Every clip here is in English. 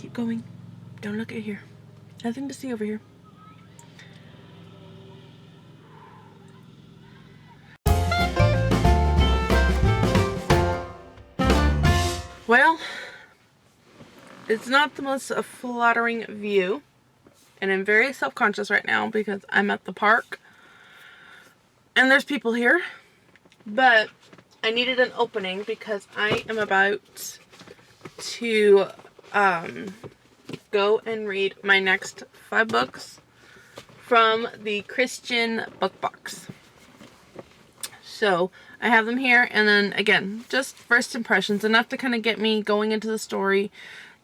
Keep going. Don't look at here. Nothing to see over here. Well, it's not the most flattering view, and I'm very self-conscious right now because I'm at the park and there's people here, but I needed an opening because I am about to go and read my next 5 books from the Christian Book Box. So I have them here, and then again, just first impressions, enough to kind of get me going into the story.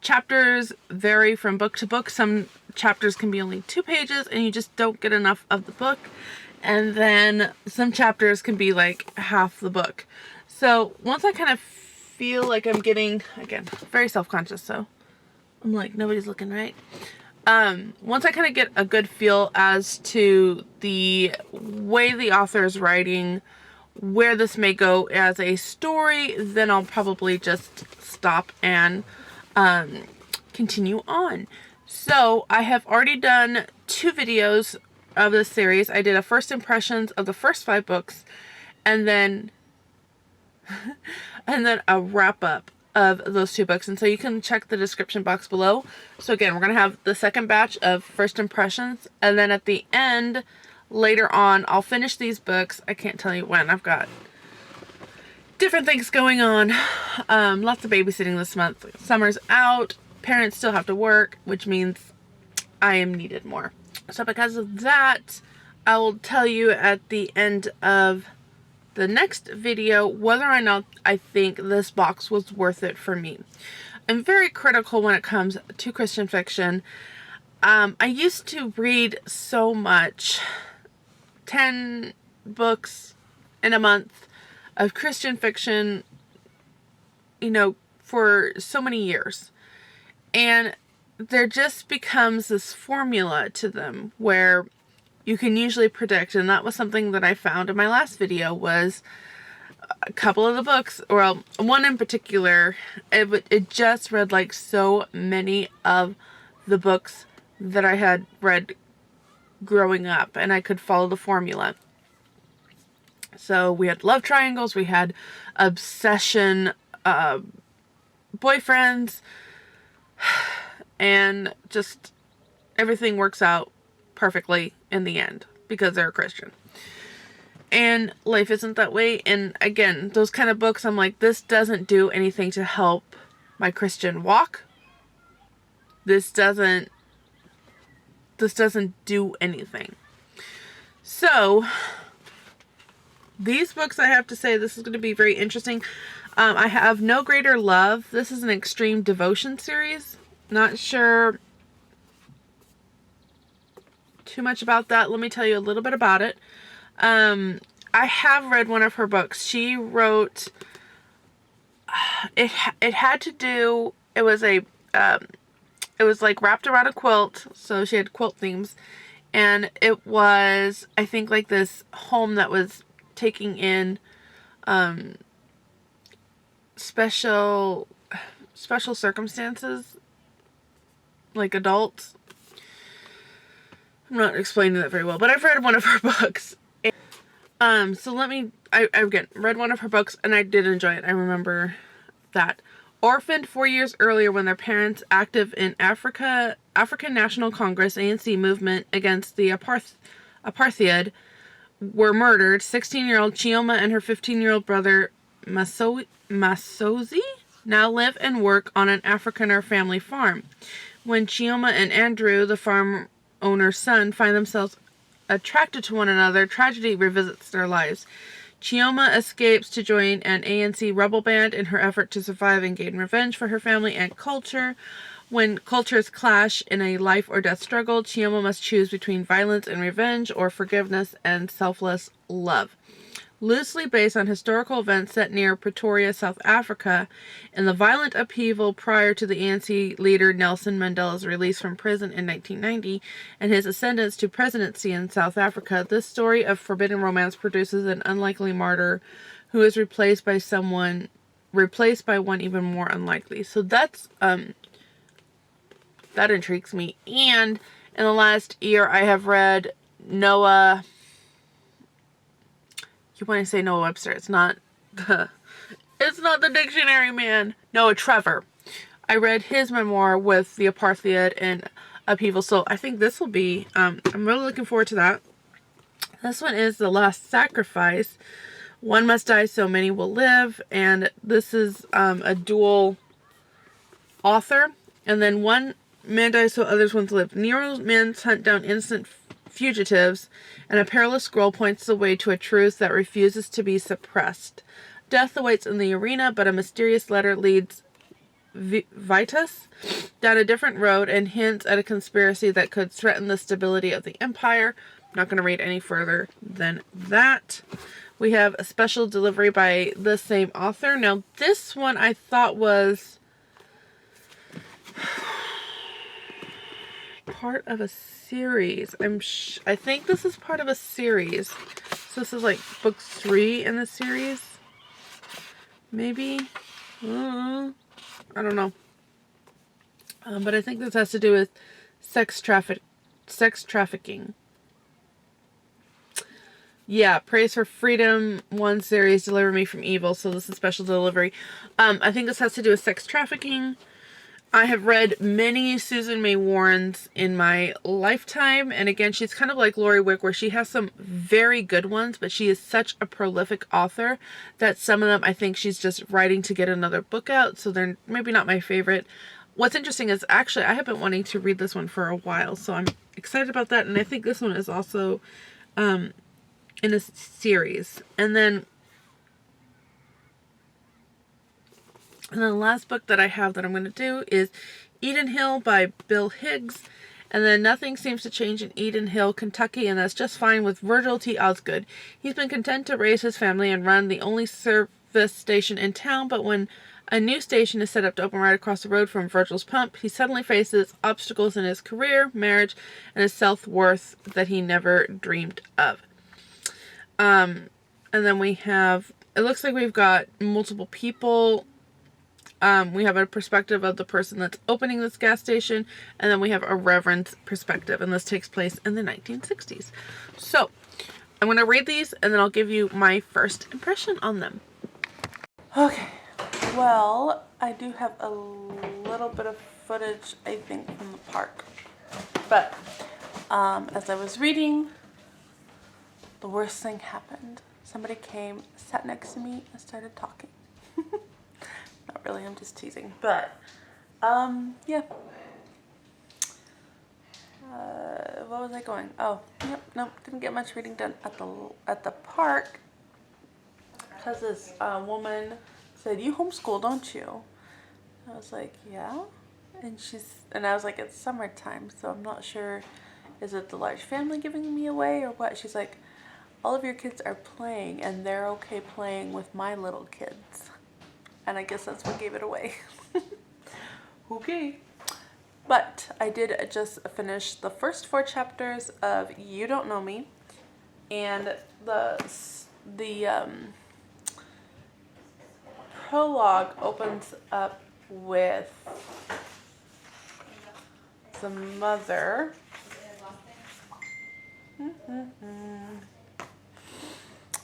Chapters vary from book to book. Some chapters can be only 2 pages and you just don't get enough of the book. And then some chapters can be like half the book. So once I kind of feel like I'm getting, again, very self-conscious, so I'm like, nobody's looking, right? Once I kind of get a good feel as to the way the author is writing, where this may go as a story, then I'll probably just stop and continue on. So I have already done 2 videos of this series. I did a first impressions of the first 5 books, and then a wrap up of those 2 books, and so you can check the description box below. So again, we're gonna have the second batch of first impressions, and then at the end later on I'll finish these books. I can't tell you when. I've got different things going on. Lots of babysitting this month. Summer's out, parents still have to work, which means I am needed more. So because of that, I will tell you at the end of the next video whether or not I think this box was worth it for me. I'm very critical when it comes to Christian fiction. I used to read so much, 10 books in a month of Christian fiction, you know, for so many years. And there just becomes this formula to them where you can usually predict, and that was something that I found in my last video, was a couple of the books, well, one in particular, it just read like so many of the books that I had read growing up, and I could follow the formula. So we had love triangles, we had obsession boyfriends, and just everything works out perfectly in the end because they're a Christian. And life isn't that way. And again, those kind of books, I'm like, this doesn't do anything to help my Christian walk. This doesn't do anything. So these books, I have to say, this is going to be very interesting. I have No Greater Love. This is an extreme devotion series. Not sure too much about that. Let me tell you a little bit about it. I have read one of her books. She wrote, it had to do, it was like wrapped around a quilt, so she had quilt themes, and it was, I think, like this home that was taking in special circumstances, like adults. I'm not explaining that very well, but I've read one of her books. So I again read one of her books and I did enjoy it. I remember that. Orphaned 4 years earlier when their parents, active in African National Congress (ANC) movement against the apartheid, were murdered, 16-year-old Chioma and her 15-year-old brother Masozi now live and work on an Afrikaner family farm. When Chioma and Andrew, the farm owner's son, find themselves attracted to one another, tragedy revisits their lives. Chioma escapes to join an ANC rebel band in her effort to survive and gain revenge for her family and culture. When cultures clash in a life or death struggle, Chioma must choose between violence and revenge or forgiveness and selfless love. Loosely based on historical events set near Pretoria, South Africa, and the violent upheaval prior to the ANC leader Nelson Mandela's release from prison in 1990 and his ascendance to presidency in South Africa, this story of forbidden romance produces an unlikely martyr who is replaced by one even more unlikely. So that's that intrigues me. And in the last year, I have read Noah. You want to say Noah Webster? It's not. It's not the dictionary man. Noah Trevor. I read his memoir with the apartheid and upheaval. So I think this will be. I'm really looking forward to that. This one is The Last Sacrifice. One must die, so many will live. And this is a dual author. And then one man dies, so others once live. Nero's men hunt down innocent fugitives, and a perilous scroll points the way to a truth that refuses to be suppressed. Death awaits in the arena, but a mysterious letter leads Vitus down a different road and hints at a conspiracy that could threaten the stability of the empire. I'm not going to read any further than that. We have a special delivery by the same author. Now, this one I thought was part of a series. I think this is part of a series. So this is like book 3 in the series. Maybe. I don't know. But I think this has to do with sex trafficking. Yeah, Praise for Freedom 1 series, Deliver Me from Evil. So this is special delivery. I think this has to do with sex trafficking. I have read many Susan May Warrens in my lifetime. And again, she's kind of like Lori Wick, where she has some very good ones, but she is such a prolific author that some of them I think she's just writing to get another book out. So they're maybe not my favorite. What's interesting is actually I have been wanting to read this one for a while. So I'm excited about that. And I think this one is also in a series. And then the last book that I have that I'm going to do is Eden Hill by Bill Higgs. And then Nothing Seems to Change in Eden Hill, Kentucky, and that's just fine with Virgil T. Osgood. He's been content to raise his family and run the only service station in town, but when a new station is set up to open right across the road from Virgil's pump, he suddenly faces obstacles in his career, marriage, and his self-worth that he never dreamed of. And then we have, it looks like we've got multiple people. We have a perspective of the person that's opening this gas station, and then we have a reverend's perspective, and this takes place in the 1960s. So, I'm going to read these, and then I'll give you my first impression on them. Okay, well, I do have a little bit of footage, I think, from the park. But, as I was reading, the worst thing happened. Somebody came, sat next to me, and started talking. Not really, I'm just teasing. But, yeah. What was I going? Oh, nope, didn't get much reading done at the park. Because this woman said, "You homeschool, don't you?" I was like, "Yeah." And I was like, "It's summertime, so I'm not sure, is it the large family giving me away or what?" She's like, "All of your kids are playing, and they're okay playing with my little kids." And I guess that's what gave it away. Okay. But I did just finish the first 4 chapters of You Don't Know Me. And the prologue opens up with the mother.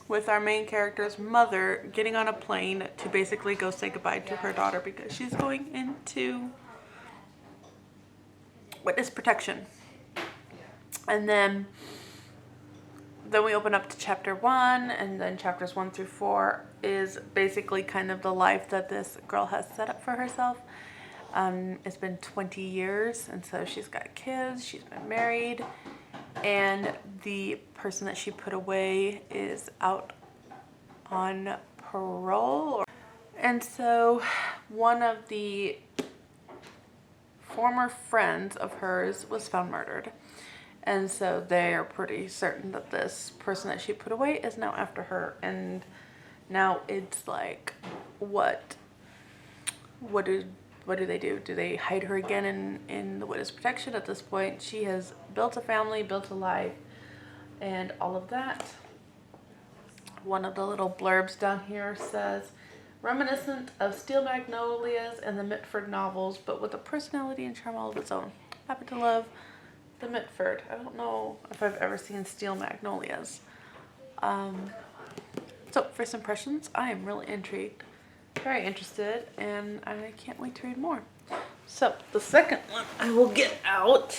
With our main character's mother getting on a plane to basically go say goodbye to her daughter because she's going into witness protection. And then we open up to chapter 1, and then chapters 1 through 4 is basically kind of the life that this girl has set up for herself. It's been 20 years, and so she's got kids, she's been married, and the person that she put away is out on parole. And so one of the former friends of hers was found murdered. And so they are pretty certain that this person that she put away is now after her. And now it's like, what do they do? Do they hide her again in the witness protection? At this point, she has built a family, built a life, and all of that. One of the little blurbs down here says, reminiscent of Steel Magnolias and the Mitford novels, but with a personality and charm all of its own. happen to love the Mitford. I don't know if I've ever seen Steel Magnolias. So, first impressions, I am really intrigued, very interested, and I can't wait to read more. So, the second one I will get out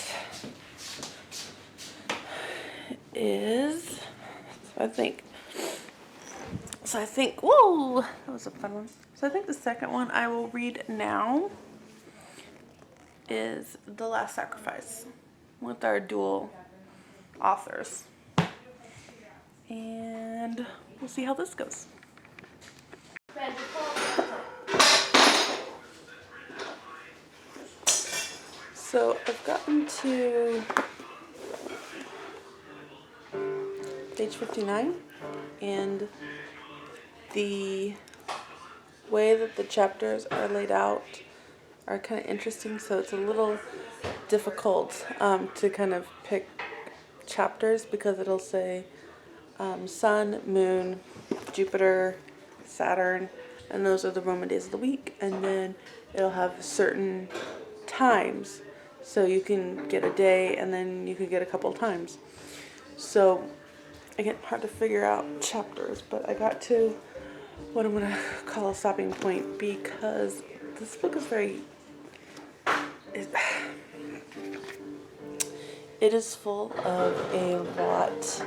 is, I think, whoa, that was a fun one. So I think the second one I will read now is The Last Sacrifice with our dual authors. And we'll see how this goes. So I've gotten to page 59, and the way that the chapters are laid out are kind of interesting, so it's a little difficult to kind of pick chapters because it'll say Sun, Moon, Jupiter, Saturn, and those are the Roman days of the week, and then it'll have certain times, so you can get a day and then you can get a couple times. So again, hard to figure out chapters, but I got to what I'm going to call a stopping point because this book is it is full of a lot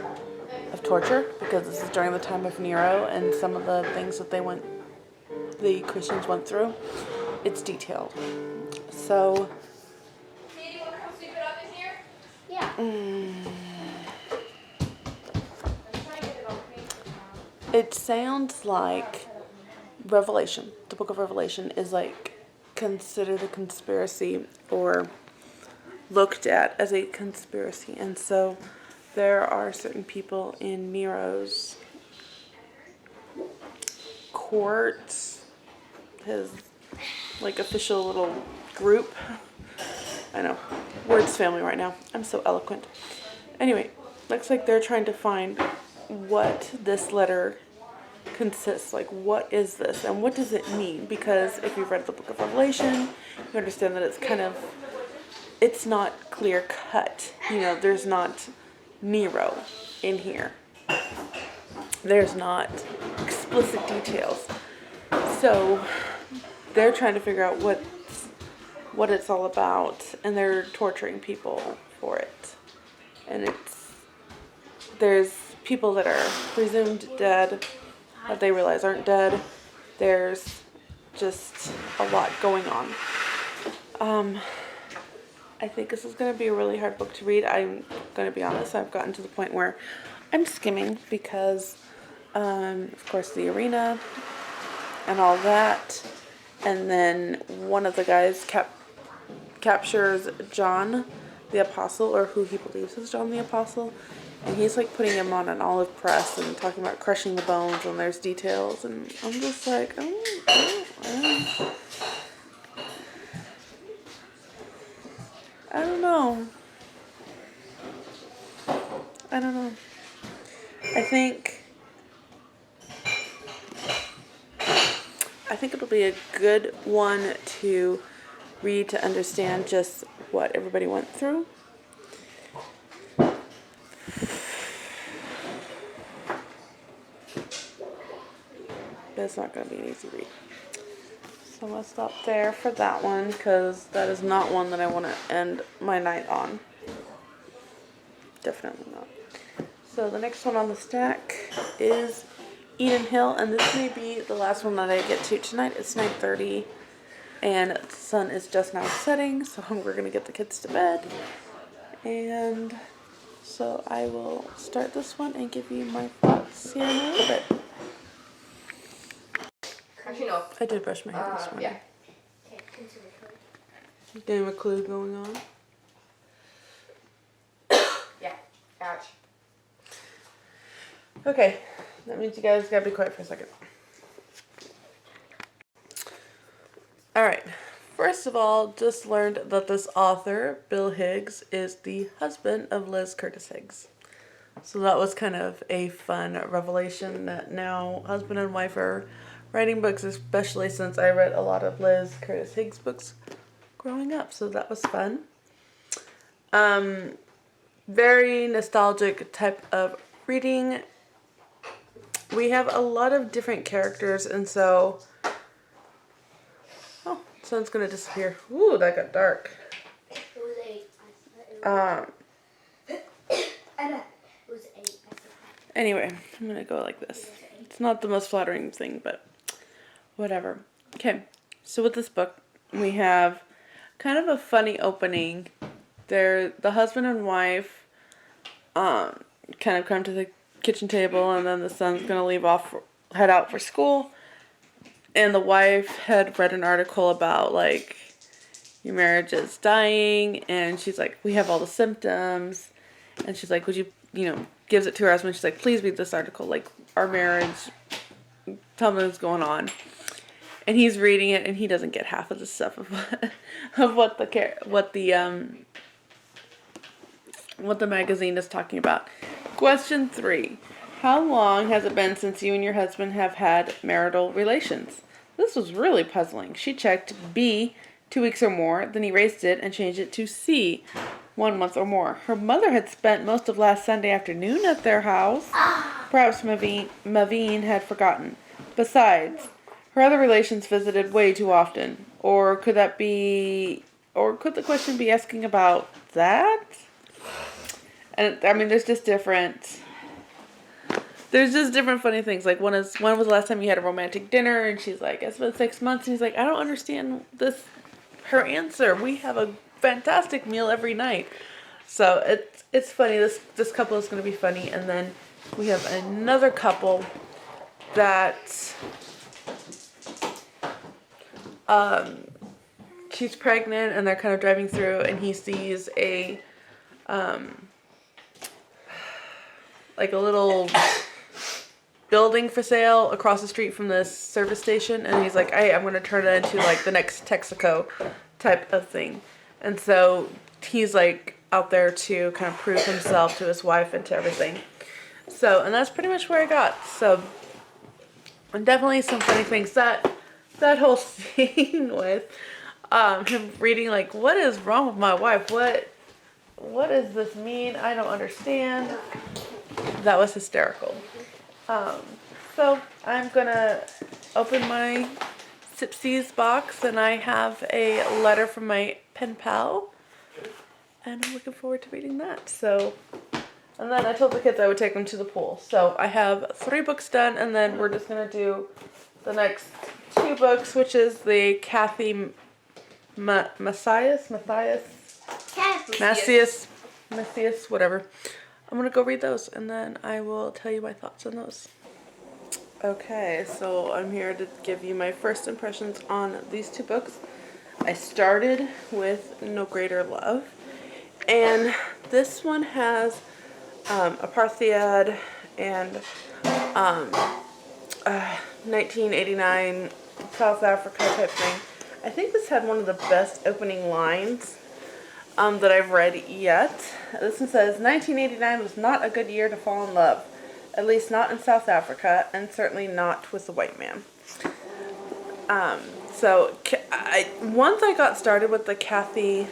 of torture because this is during the time of Nero and some of the things that the Christians went through. It's detailed. So, Katie, want to come sweep it up in here? Yeah. It sounds like Revelation, the book of Revelation, is like considered a conspiracy or looked at as a conspiracy. And so there are certain people in Nero's court, his like official little group. I know, words fail me right now. I'm so eloquent. Anyway, looks like they're trying to find what this letter consists. Like, what is this and what does it mean? Because if you've read the book of Revelation, you understand that it's not clear cut. You know, there's not Nero in here. There's not explicit details. So they're trying to figure out what it's all about, and they're torturing people for it. And there's people that are presumed dead that they realize aren't dead. There's just a lot going on. I think this is going to be a really hard book to read. I'm going to be honest, I've gotten to the point where I'm skimming because, of course, the arena and all that. And then one of the guys captures John the Apostle, or who he believes is John the Apostle. And he's like putting him on an olive press and talking about crushing the bones, and there's details. And I'm just like, I don't know. I think it'll be a good one to read to understand just what everybody went through. But it's not going to be an easy read. So I'm going to stop there for that one because that is not one that I want to end my night on. Definitely not. So the next one on the stack is Eden Hill, and this may be the last one that I get to tonight. It's 9:30 and the sun is just now setting, so we're going to get the kids to bed. And so I will start this one and give you my thoughts here in a little bit. Actually, no. I did brush my hair this morning. Yeah. Game of Clue going on. Yeah. Ouch. Okay, that means you guys gotta be quiet for a second. Alright, first of all, just learned that this author, Bill Higgs, is the husband of Liz Curtis Higgs. So that was kind of a fun revelation that now husband and wife are writing books, especially since I read a lot of Liz Curtis Higgs books growing up. So that was fun. Very nostalgic type of reading. We have a lot of different characters, and so... Oh, sun's gonna disappear. Ooh, that got dark. It was 8. It was 8. Anyway, I'm gonna go like this. It's not the most flattering thing, but whatever. Okay, so with this book, we have kind of a funny opening. The husband and wife kind of come to the kitchen table, and then the son's gonna head out for school. And the wife had read an article about, like, your marriage is dying, and she's like, we have all the symptoms. And she's like, would you, gives it to her husband. She's like, please read this article, like, our marriage, tell me what's going on. And he's reading it, and he doesn't get half of the stuff of what the magazine is talking about. Question 3. How long has it been since you and your husband have had marital relations? This was really puzzling. She checked B, 2 weeks or more, then erased it and changed it to C, 1 month or more. Her mother had spent most of last Sunday afternoon at their house. Perhaps Maveen had forgotten. Besides, her other relations visited way too often. Or could the question be asking about that? And I mean, there's just different funny things. Like, when was the last time you had a romantic dinner? And she's like, it's been 6 months. And he's like, I don't understand her answer. We have a fantastic meal every night. So it's funny. This couple is going to be funny. And then we have another couple that she's pregnant, and they're kind of driving through, and he sees a like a little building for sale across the street from this service station, and he's like, hey, I'm going to turn it into like the next Texaco type of thing. And so he's like out there to kind of prove himself to his wife and to everything. So, and that's pretty much where I got. So, and definitely some funny things. That whole scene with him reading, like, what is wrong with my wife? What does this mean? I don't understand. That was hysterical. So I'm gonna open my Sipsies box, and I have a letter from my pen pal, and I'm looking forward to reading that. So, and then I told the kids I would take them to the pool. So I have 3 books done, and then we're just gonna do the next 2 books, which is the Kathy Macias, whatever. I'm gonna go read those, and then I will tell you my thoughts on those. Okay, so I'm here to give you my first impressions on these 2 books. I started with No Greater Love, and this one has apartheid and 1989 South Africa type thing. I think this had one of the best opening lines that I've read yet. This one says, 1989 was not a good year to fall in love. At least not in South Africa, and certainly not with the white man. So once I got started with the Kathy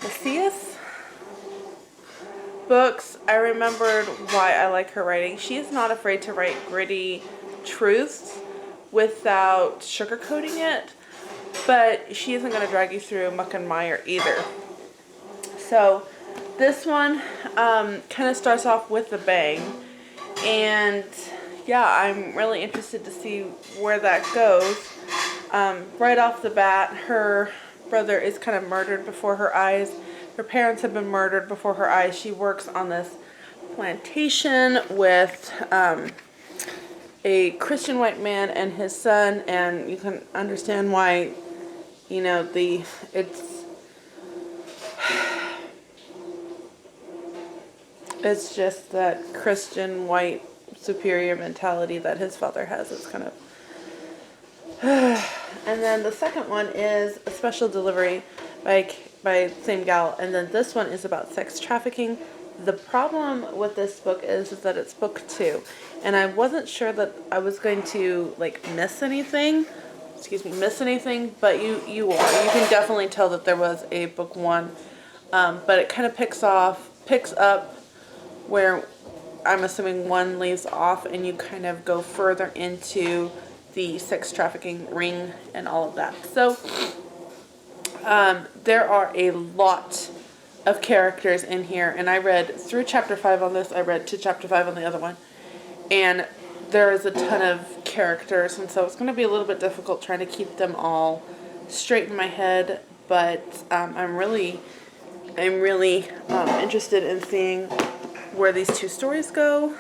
Macias books, I remembered why I like her writing. She is not afraid to write gritty truths without sugarcoating it, but she isn't going to drag you through muck and mire either. So this one kind of starts off with a bang, and yeah, I'm really interested to see where that goes. Right off the bat, her brother is kind of murdered before her eyes. Her parents have been murdered before her eyes. She works on this plantation with a Christian white man and his son, and you can understand why, it's just that Christian white superior mentality that his father has. It's kind of and then the second one is A Special Delivery by same gal, and then this one is about sex trafficking. The problem with this book is that it's book 2, and I wasn't sure that I was going to miss anything, but you can definitely tell that there was a book 1 But it kind of picks up where I'm assuming one leaves off, and you kind of go further into the sex trafficking ring and all of that. So there are a lot of characters in here, and I read through chapter 5 on this. I read to chapter 5 on the other one, and there is a ton of characters, and so it's going to be a little bit difficult trying to keep them all straight in my head. But I'm really interested in seeing where these two stories go.